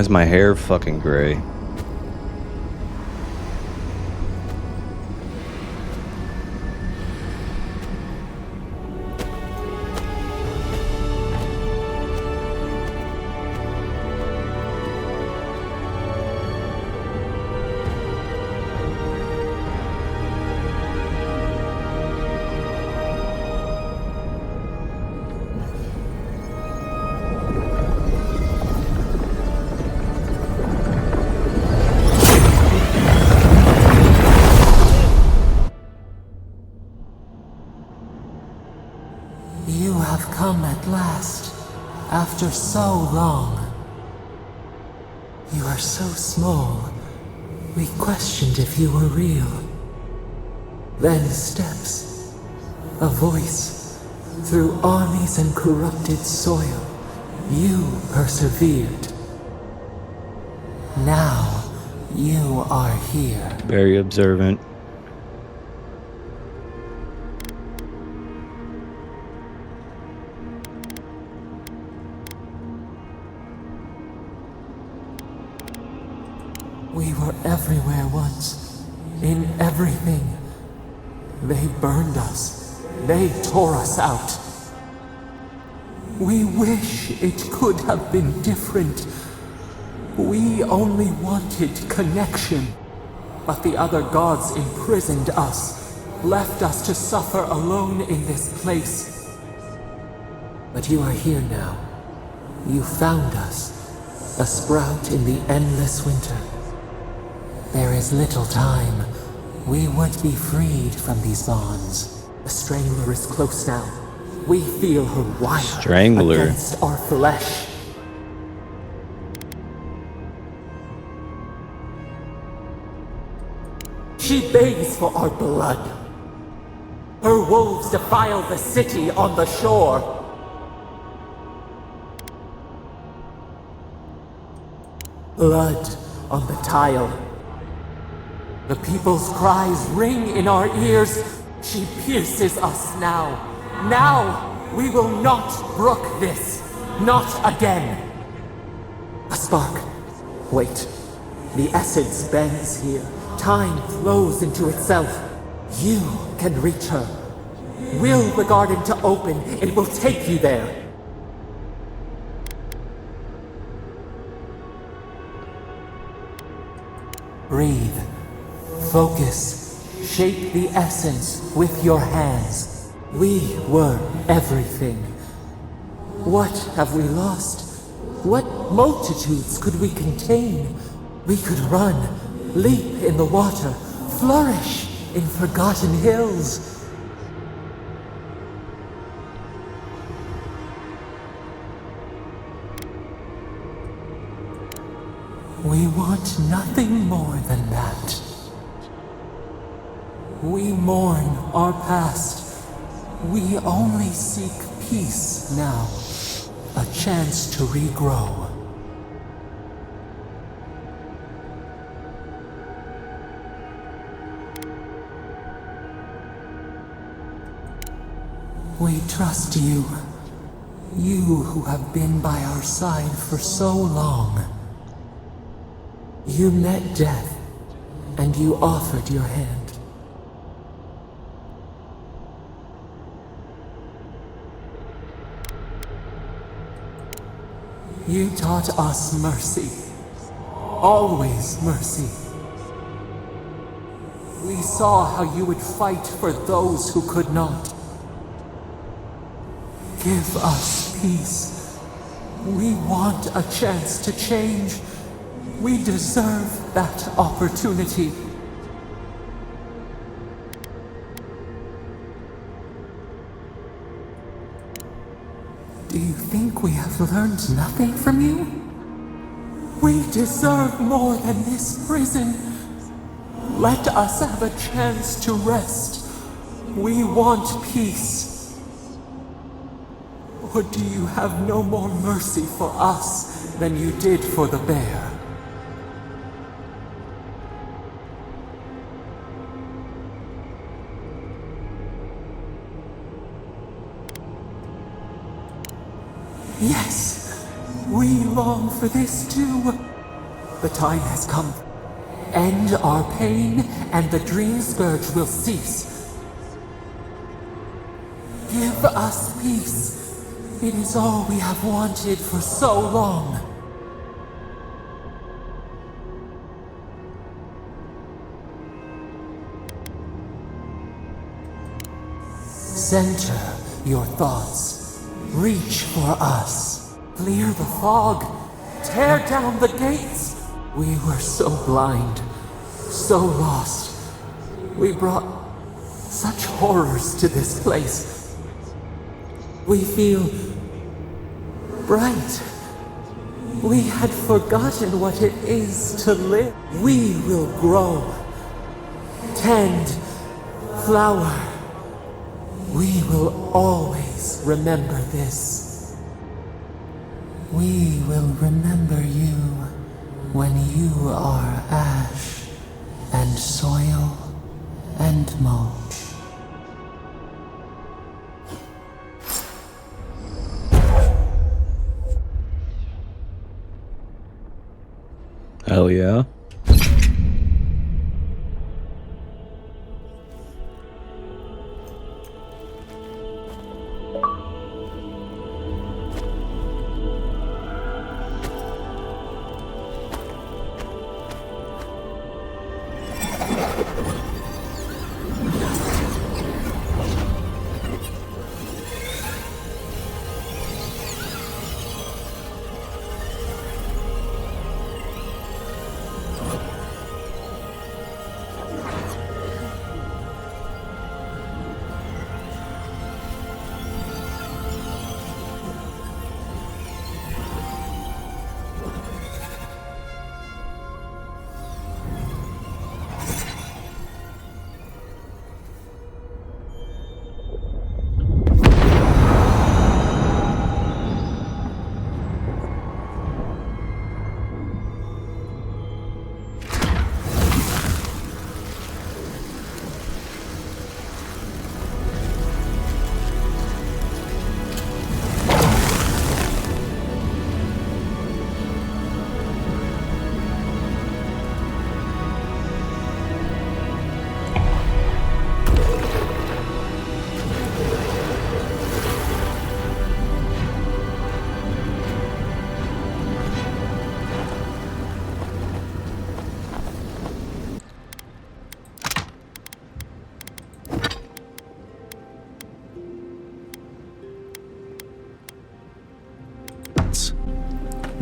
Why is my hair fucking gray? You have come at last, after so long. You are so small, we questioned if you were real. Then steps, a voice, through armies and corrupted soil, you persevered. Now, you are here. Very observant. We were everywhere once, in everything. They burned us. They tore us out. We wish it could have been different. We only wanted connection. But the other gods imprisoned us, left us to suffer alone in this place. But you are here now. You found us, a sprout in the endless winter. There is little time. We would be freed from these bonds. The Strangler is close now. We feel her wire Strangler against our flesh. She begs for our blood. Her wolves defile the city on the shore. Blood on the tile. The people's cries ring in our ears. She pierces us now. Now, we will not brook this. Not again. A spark. Wait. The essence bends here. Time flows into itself. You can reach her. Will the garden to open, it will take you there. Breathe. Focus. Shape the essence with your hands. We were everything. What have we lost? What multitudes could we contain? We could run, leap in the water, flourish in forgotten hills. We want nothing more than that. We mourn our past. We only seek peace now. A chance to regrow. We trust you. You who have been by our side for so long. You met death, and you offered your hand. You taught us mercy. Always mercy. We saw how you would fight for those who could not. Give us peace. We want a chance to change. We deserve that opportunity. Do you think we have learned nothing from you? We deserve more than this prison. Let us have a chance to rest. We want peace. Or do you have no more mercy for us than you did for the bear? Yes, we long for this too. The time has come. End our pain, and the dream scourge will cease. Give us peace. It is all we have wanted for so long. Center your thoughts. Reach for us. Clear the fog. Tear down the gates. We were so blind, so lost. We brought such horrors to this place. We feel bright. We had forgotten what it is to live. We will grow, tend, flower. We will always remember this. We will remember you when you are ash and soil and mulch. Hell yeah.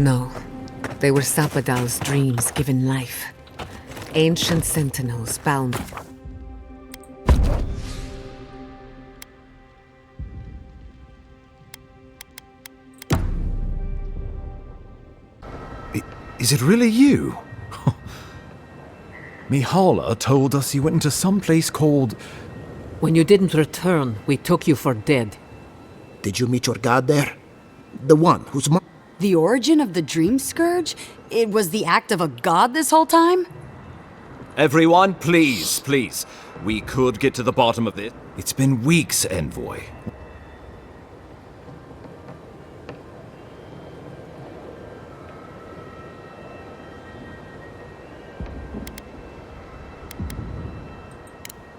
No, they were Sapadal's dreams given life. Ancient sentinels bound. Is it really you? Mihala told us you went into some place called... When you didn't return, we took you for dead. Did you meet your god there? The one whose The origin of the Dream Scourge? It was the act of a god this whole time? Everyone, please, please. We could get to the bottom of this. It's been weeks, Envoy.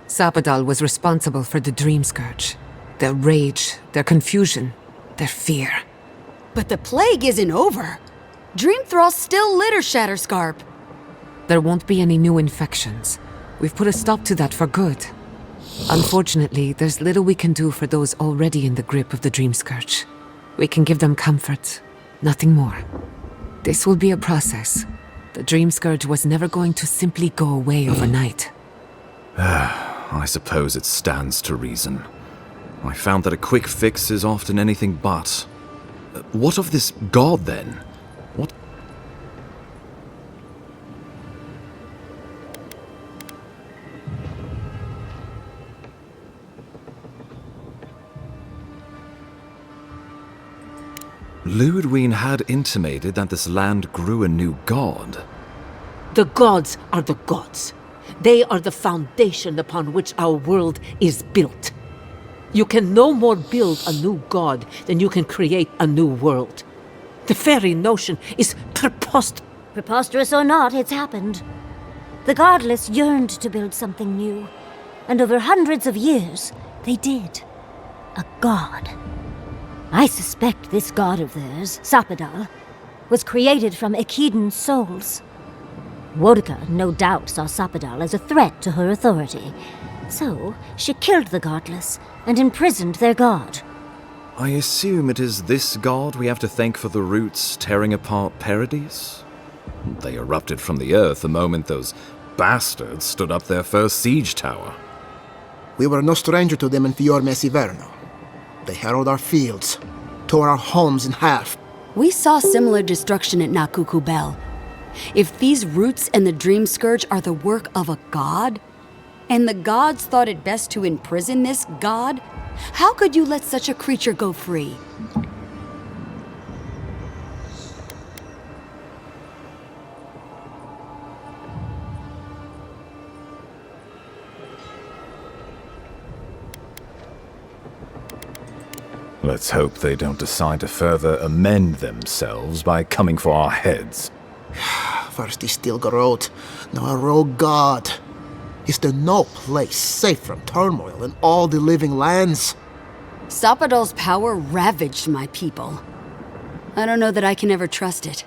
Sapadal was responsible for the Dream Scourge. Their rage, their confusion, their fear. But the plague isn't over. Dream Thralls still litter Shatterscarp. There won't be any new infections. We've put a stop to that for good. Unfortunately, there's little we can do for those already in the grip of the Dream Scourge. We can give them comfort, nothing more. This will be a process. The Dream Scourge was never going to simply go away overnight. I suppose it stands to reason. I found that a quick fix is often anything but. What of this god, then? What? Ludwine had intimated that this land grew a new god. The gods are the gods. They are the foundation upon which our world is built. You can no more build a new god than you can create a new world. The very notion is preposterous. Preposterous or not, it's happened. The Godless yearned to build something new, and over hundreds of years, they did. A god. I suspect this god of theirs, Sapadal, was created from Echidan souls. Wodka no doubt saw Sapadal as a threat to her authority, so she killed the Godless and imprisoned their god. I assume it is this god we have to thank for the roots tearing apart Paradise? They erupted from the earth the moment those bastards stood up their first siege tower. We were no stranger to them in Fiorme Siverno. They harrowed our fields, tore our homes in half. We saw similar destruction at Nakuku Bell. If these roots and the Dream Scourge are the work of a god, and the gods thought it best to imprison this god, how could you let such a creature go free? Let's hope they don't decide to further amend themselves by coming for our heads. First he still Garot, now a rogue god. Is there no place safe from turmoil in all the living lands? Sapadal's power ravaged my people. I don't know that I can ever trust it.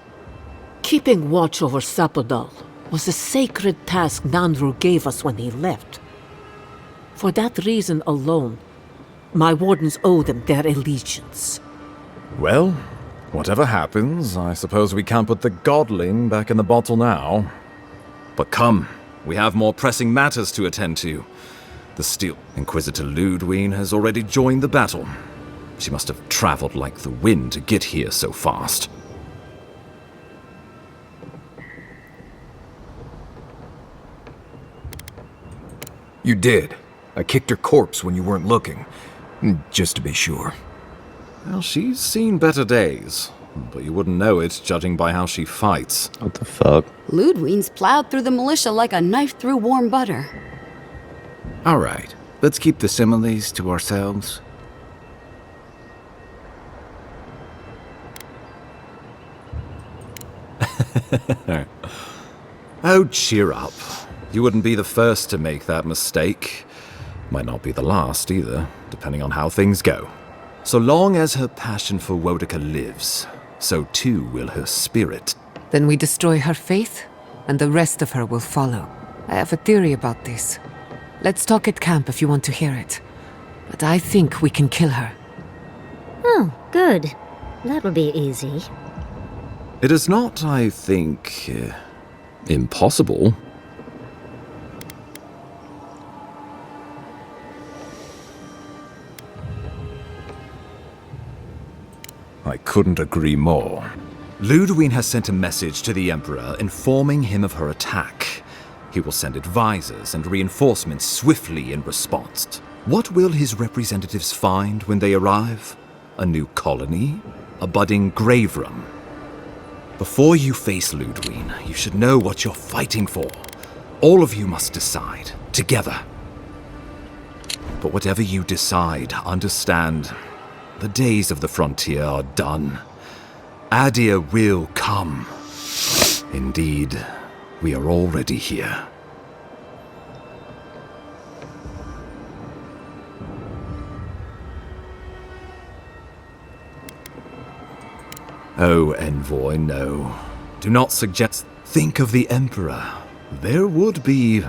Keeping watch over Sapadal was a sacred task Nanru gave us when he left. For that reason alone, my wardens owe them their allegiance. Well, whatever happens, I suppose we can't put the godling back in the bottle now. But come, we have more pressing matters to attend to. The Steel Inquisitor Ludwine has already joined the battle. She must have traveled like the wind to get here so fast. You did. I kicked her corpse when you weren't looking. Just to be sure. Well, she's seen better days, but you wouldn't know it judging by how she fights. What the fuck? Ludwine's plowed through the militia like a knife through warm butter. All right, let's keep the similes to ourselves. Oh, cheer up. You wouldn't be the first to make that mistake. Might not be the last either, depending on how things go. So long as her passion for Wodka lives, so too will her spirit. Then we destroy her faith, and the rest of her will follow. I have a theory about this. Let's talk at camp if you want to hear it. But I think we can kill her. Oh, good. That will be easy. It is not, I think, impossible. I couldn't agree more. Ludwine has sent a message to the Emperor informing him of her attack. He will send advisors and reinforcements swiftly in response. What will his representatives find when they arrive? A new colony? A budding grave room? Before you face Ludwine, you should know what you're fighting for. All of you must decide, together. But whatever you decide, understand, the days of the frontier are done. Adir will come. Indeed, we are already here. Oh, Envoy, no. Do not suggest. Think of the Emperor. There would be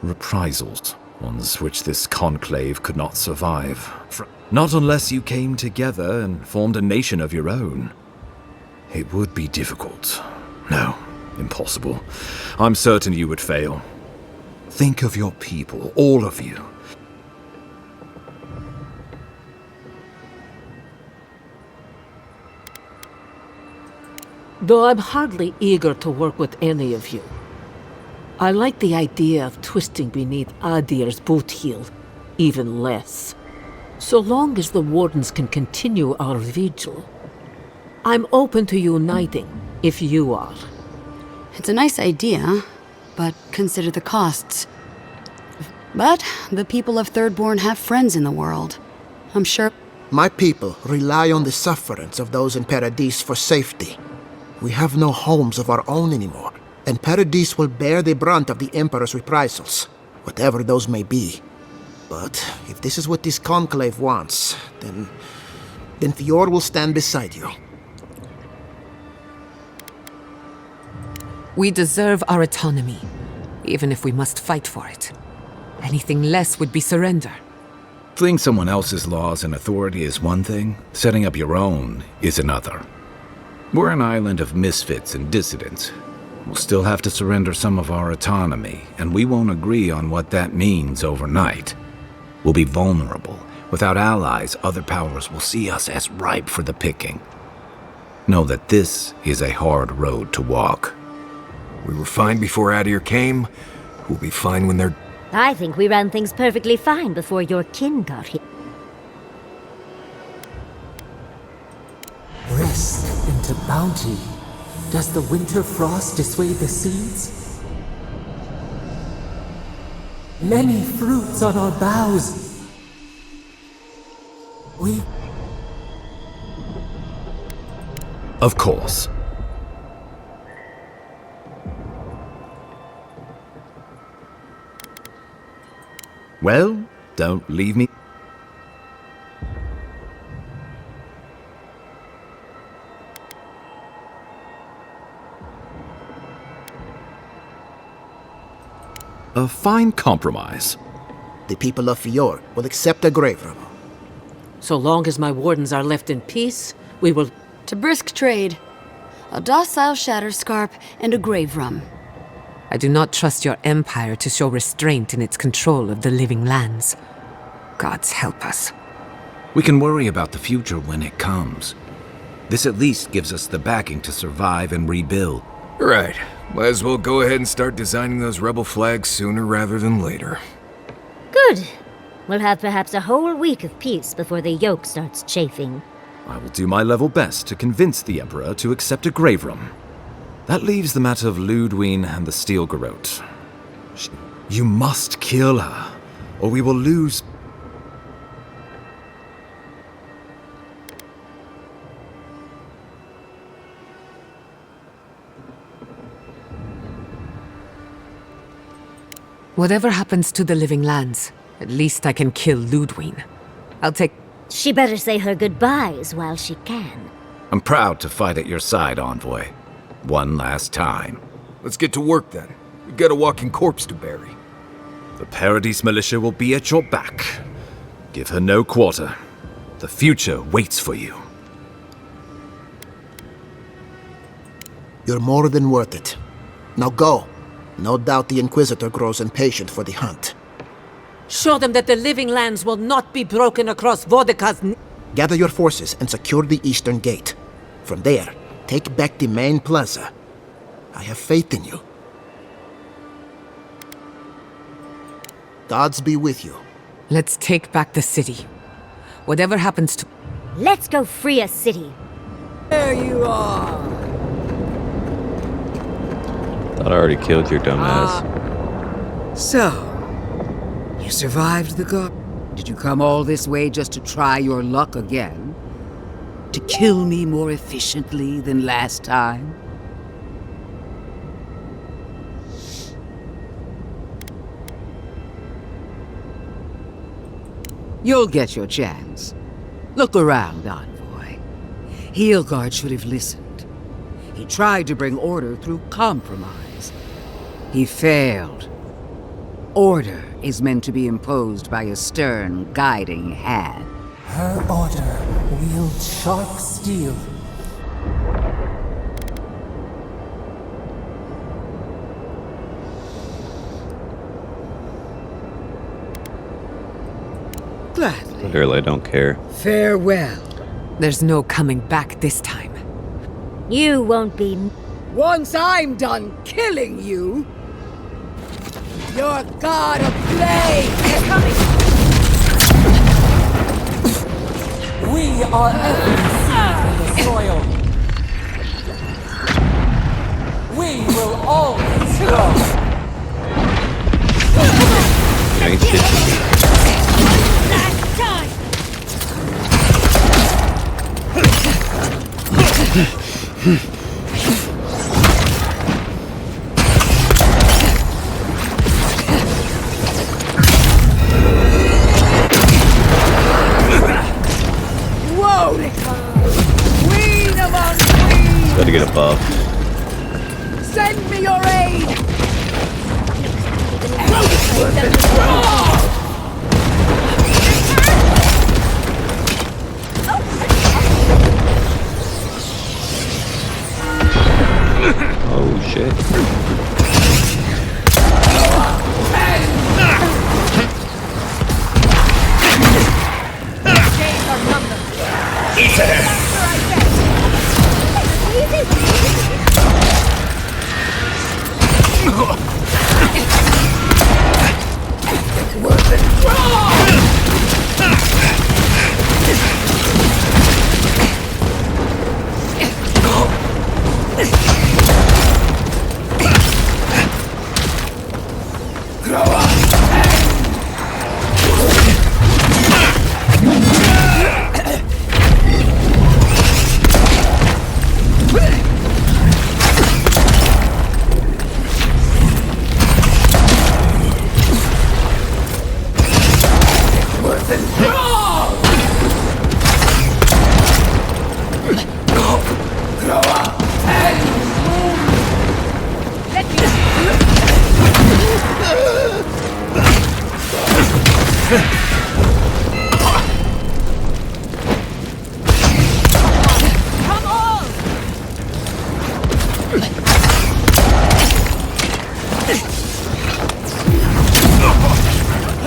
reprisals, ones which this conclave could not survive. Not unless you came together and formed a nation of your own. It would be difficult. No, impossible. I'm certain you would fail. Think of your people, all of you. Though I'm hardly eager to work with any of you, I like the idea of twisting beneath Adir's boot heel even less. So long as the Wardens can continue our vigil, I'm open to uniting if you are. It's a nice idea, but consider the costs. But the people of Thirdborn have friends in the world. I'm sure... My people rely on the sufferance of those in Paradise for safety. We have no homes of our own anymore, and Paradis will bear the brunt of the Emperor's reprisals, whatever those may be. But if this is what this conclave wants, then Fior will stand beside you. We deserve our autonomy, even if we must fight for it. Anything less would be surrender. Fleeing someone else's laws and authority is one thing, setting up your own is another. We're an island of misfits and dissidents. We'll still have to surrender some of our autonomy, and we won't agree on what that means overnight. We'll be vulnerable. Without allies, other powers will see us as ripe for the picking. Know that this is a hard road to walk. We were fine before Adir came. We'll be fine when they're... I think we ran things perfectly fine before your kin got here. Risk into bounty. Does the winter frost dissuade the seeds? Many fruits on our boughs. We... Of course. Well, don't leave me. A fine compromise. The people of Fior will accept a grave room. So long as my wardens are left in peace, we will... To brisk trade. A docile Shatterscarp and a grave room. I do not trust your empire to show restraint in its control of the living lands. Gods help us. We can worry about the future when it comes. This at least gives us the backing to survive and rebuild. Right. Might as well go ahead and start designing those rebel flags sooner rather than later. Good. We'll have perhaps a whole week of peace before the yoke starts chafing. I will do my level best to convince the Emperor to accept a grave room. That leaves the matter of Ludwig and the Steel Garrote. You must kill her, or we will lose... Whatever happens to the living lands, at least I can kill Ludwig. I'll take... She better say her goodbyes while she can. I'm proud to fight at your side, Envoy. One last time. Let's get to work then. We've got a walking corpse to bury. The Paradis militia will be at your back. Give her no quarter. The future waits for you. You're more than worth it. Now go. No doubt the Inquisitor grows impatient for the hunt. Show them that the living lands will not be broken across Vodka's... Gather your forces and secure the eastern gate. From there, take back the main plaza. I have faith in you. Gods be with you. Let's take back the city. Whatever happens to... Let's go free a city. There you are! Thought I already killed your dumb ass. So, you survived the god? Did you come all this way just to try your luck again? To kill me more efficiently than last time? You'll get your chance. Look around, Envoy. Heelguard should have listened. He tried to bring order through compromise. He failed. Order is meant to be imposed by a stern, guiding hand. Her order wields sharp steel. Gladly. Literally, I don't care. Farewell. There's no coming back this time. You won't be... Once I'm done killing you, your god of flame is coming! We are every seed in the soil. We will always grow. You ain't shit to me. Last time!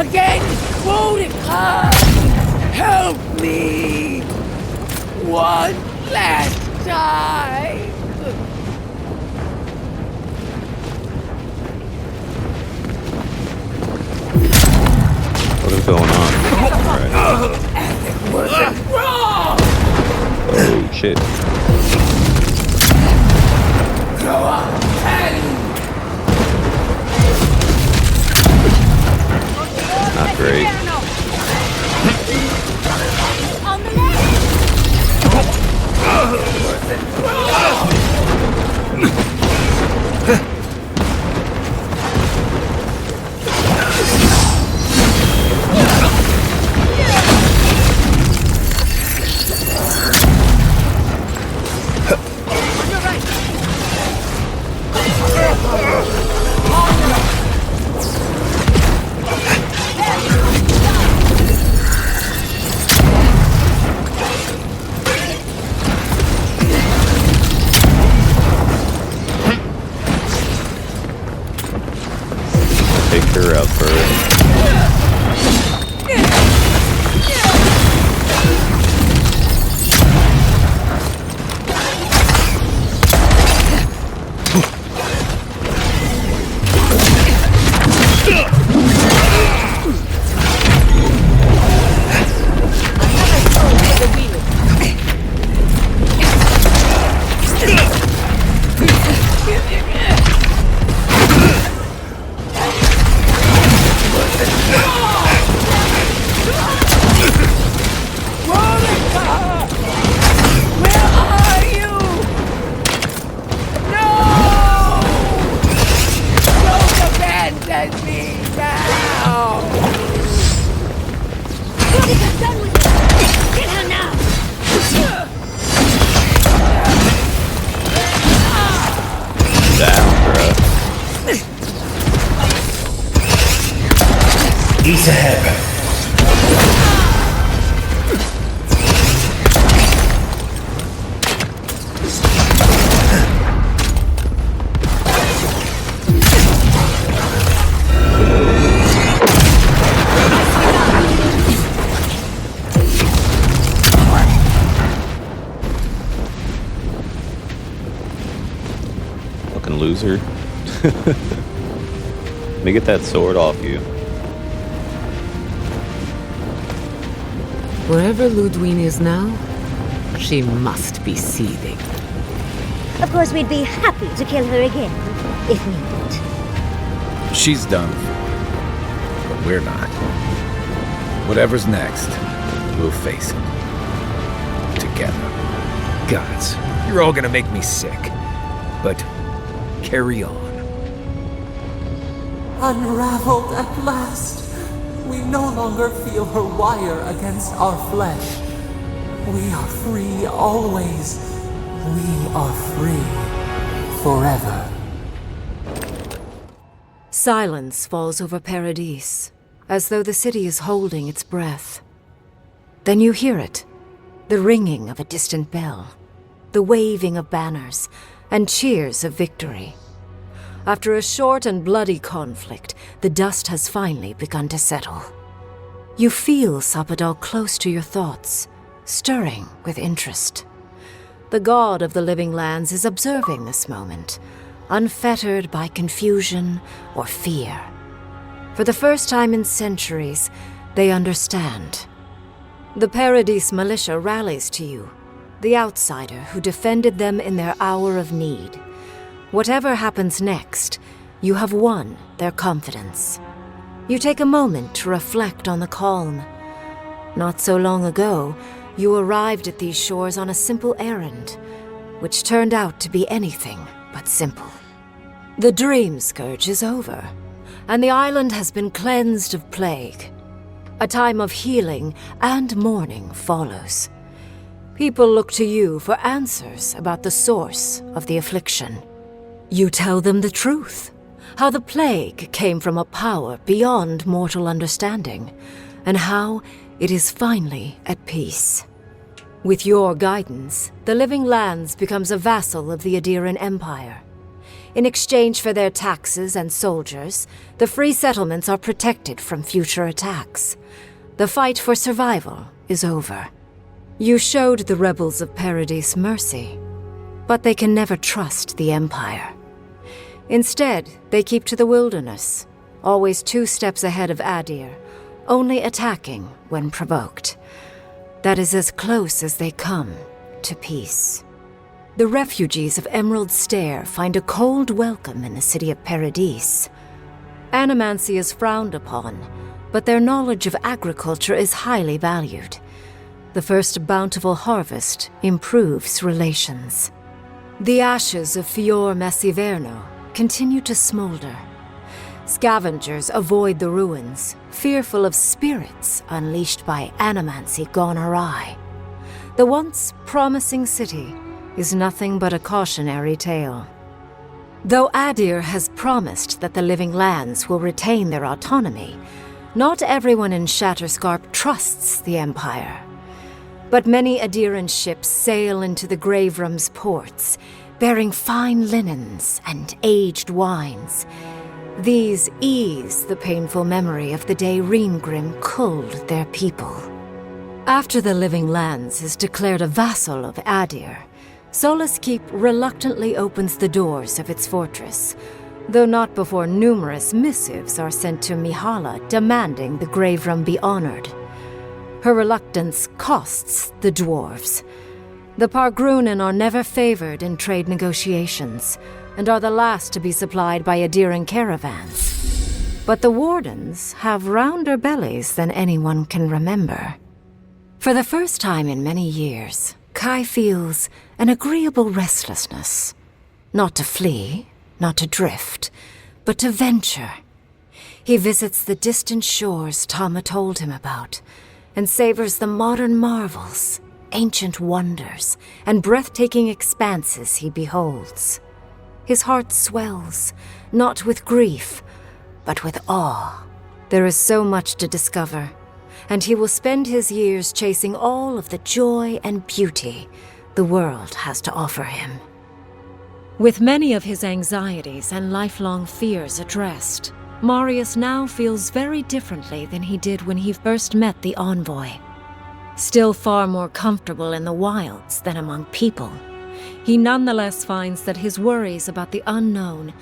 Again! Monica! Help me! One last time! What is going on? Alright. It wasn't wrong! Oh, shit. Go on, Not great. On the left! Take her out first. East ahead. Fucking loser. Let me get that sword off you. Wherever Ludwine is now, she must be seething. Of course, we'd be happy to kill her again, if needed. She's done for, but we're not. Whatever's next, we'll face it. Together. Gods, you're all gonna make me sick. But carry on. Unraveled at last. We no longer feel her wire against our flesh. We are free always. We are free forever. Silence falls over Paradise, as though the city is holding its breath. Then you hear it, the ringing of a distant bell, the waving of banners, and cheers of victory. After a short and bloody conflict, the dust has finally begun to settle. You feel Sapadal close to your thoughts, stirring with interest. The god of the living lands is observing this moment, unfettered by confusion or fear. For the first time in centuries, they understand. The Paradise militia rallies to you, the outsider who defended them in their hour of need. Whatever happens next, you have won their confidence. You take a moment to reflect on the calm. Not so long ago, you arrived at these shores on a simple errand, which turned out to be anything but simple. The Dream Scourge is over, and the island has been cleansed of plague. A time of healing and mourning follows. People look to you for answers about the source of the affliction. You tell them the truth, how the plague came from a power beyond mortal understanding, and how it is finally at peace. With your guidance, the Living Lands becomes a vassal of the Adiran Empire. In exchange for their taxes and soldiers, the free settlements are protected from future attacks. The fight for survival is over. You showed the rebels of Paradis mercy, but they can never trust the Empire. Instead, they keep to the wilderness, always 2 steps ahead of Adir, only attacking when provoked. That is as close as they come to peace. The refugees of Emerald Stair find a cold welcome in the city of Paradis. Animancy is frowned upon, but their knowledge of agriculture is highly valued. The first bountiful harvest improves relations. The ashes of Fior Messiverno continue to smolder. Scavengers avoid the ruins, fearful of spirits unleashed by animancy gone awry. The once promising city is nothing but a cautionary tale. Though Adir has promised that the living lands will retain their autonomy, not everyone in Shatterscarp trusts the Empire. But many Adiran ships sail into the Grave Room's ports, bearing fine linens and aged wines. These ease the painful memory of the day Reengrim culled their people. After the Living Lands is declared a vassal of Adir, Solace Keep reluctantly opens the doors of its fortress, though not before numerous missives are sent to Mihala demanding the Grave Room be honored. Her reluctance costs the dwarves. The Pargrunen are never favored in trade negotiations, and are the last to be supplied by Adiran caravans. But the Wardens have rounder bellies than anyone can remember. For the first time in many years, Kai feels an agreeable restlessness. Not to flee, not to drift, but to venture. He visits the distant shores Tama told him about, and savors the modern marvels, ancient wonders, and breathtaking expanses he beholds. His heart swells, not with grief, but with awe. There is so much to discover, and he will spend his years chasing all of the joy and beauty the world has to offer him. With many of his anxieties and lifelong fears addressed, Marius now feels very differently than he did when he first met the envoy. Still far more comfortable in the wilds than among people, he nonetheless finds that his worries about the unknown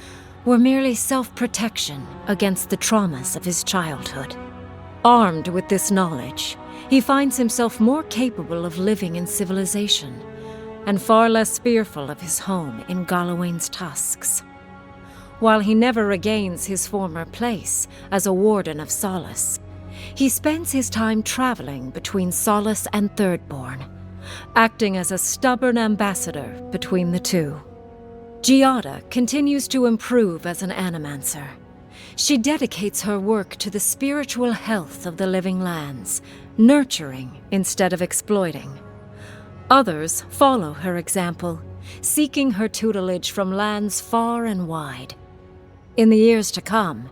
were merely self-protection against the traumas of his childhood. Armed with this knowledge, he finds himself more capable of living in civilization, and far less fearful of his home in Galawain's tusks. While he never regains his former place as a warden of Solace, he spends his time traveling between Solace and Thirdborn, acting as a stubborn ambassador between the two. Giada continues to improve as an animancer. She dedicates her work to the spiritual health of the living lands, nurturing instead of exploiting. Others follow her example, seeking her tutelage from lands far and wide. In the years to come,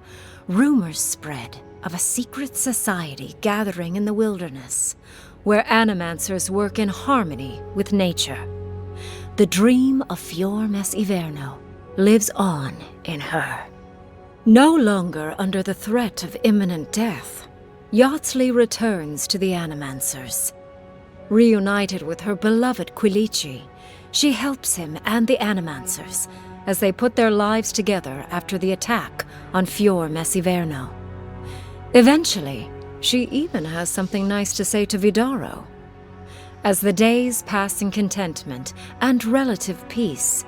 rumors spread of a secret society gathering in the wilderness, where animancers work in harmony with nature. The dream of Fior Messiverno lives on in her. No longer under the threat of imminent death, Yatsley returns to the Animancers. Reunited with her beloved Quilici, she helps him and the Animancers as they put their lives together after the attack on Fior Messiverno. Eventually, she even has something nice to say to Vidaro. As the days pass in contentment and relative peace,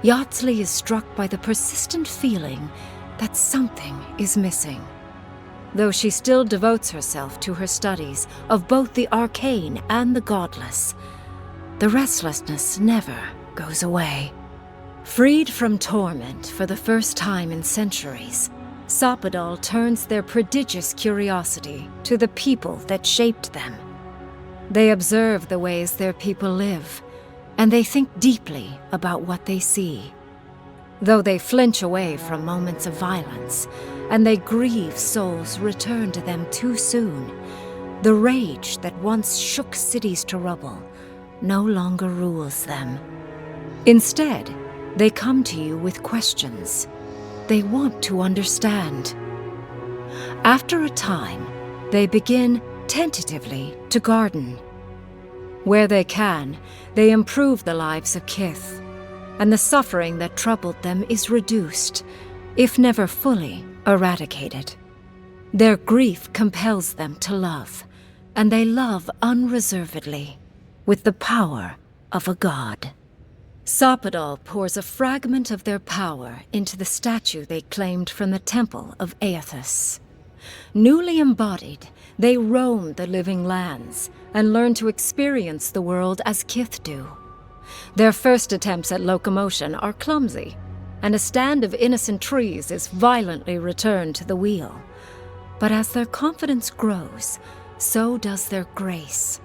Yatsley is struck by the persistent feeling that something is missing. Though she still devotes herself to her studies of both the arcane and the godless, the restlessness never goes away. Freed from torment for the first time in centuries, Sopadal turns their prodigious curiosity to the people that shaped them. They observe the ways their people live, and they think deeply about what they see. Though they flinch away from moments of violence, and they grieve souls returned to them too soon, the rage that once shook cities to rubble no longer rules them. Instead, They come to you with questions. They want to understand. After a time, they begin tentatively to garden. Where they can, they improve the lives of Kith, and the suffering that troubled them is reduced, if never fully eradicated. Their grief compels them to love, and they love unreservedly, with the power of a god. Sopadal pours a fragment of their power into the statue they claimed from the temple of Aethys. Newly embodied, they roam the living lands and learn to experience the world as Kith do. Their first attempts at locomotion are clumsy, and a stand of innocent trees is violently returned to the wheel. But as their confidence grows, so does their grace.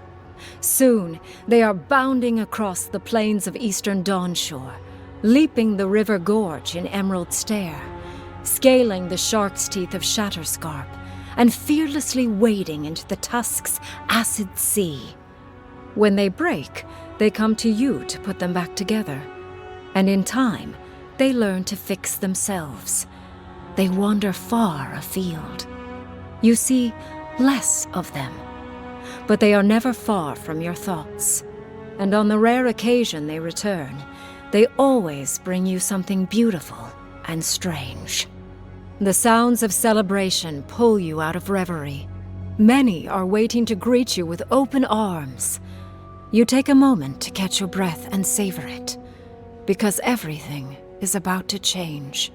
Soon, they are bounding across the plains of eastern Dawnshore, leaping the river gorge in Emerald Stair, scaling the shark's teeth of Shatterscarp, and fearlessly wading into the Tusk's acid sea. When they break, they come to you to put them back together. And in time, they learn to fix themselves. They wander far afield. You see less of them, but they are never far from your thoughts. And on the rare occasion they return, they always bring you something beautiful and strange. The sounds of celebration pull you out of reverie. Many are waiting to greet you with open arms. You take a moment to catch your breath and savor it, because everything is about to change.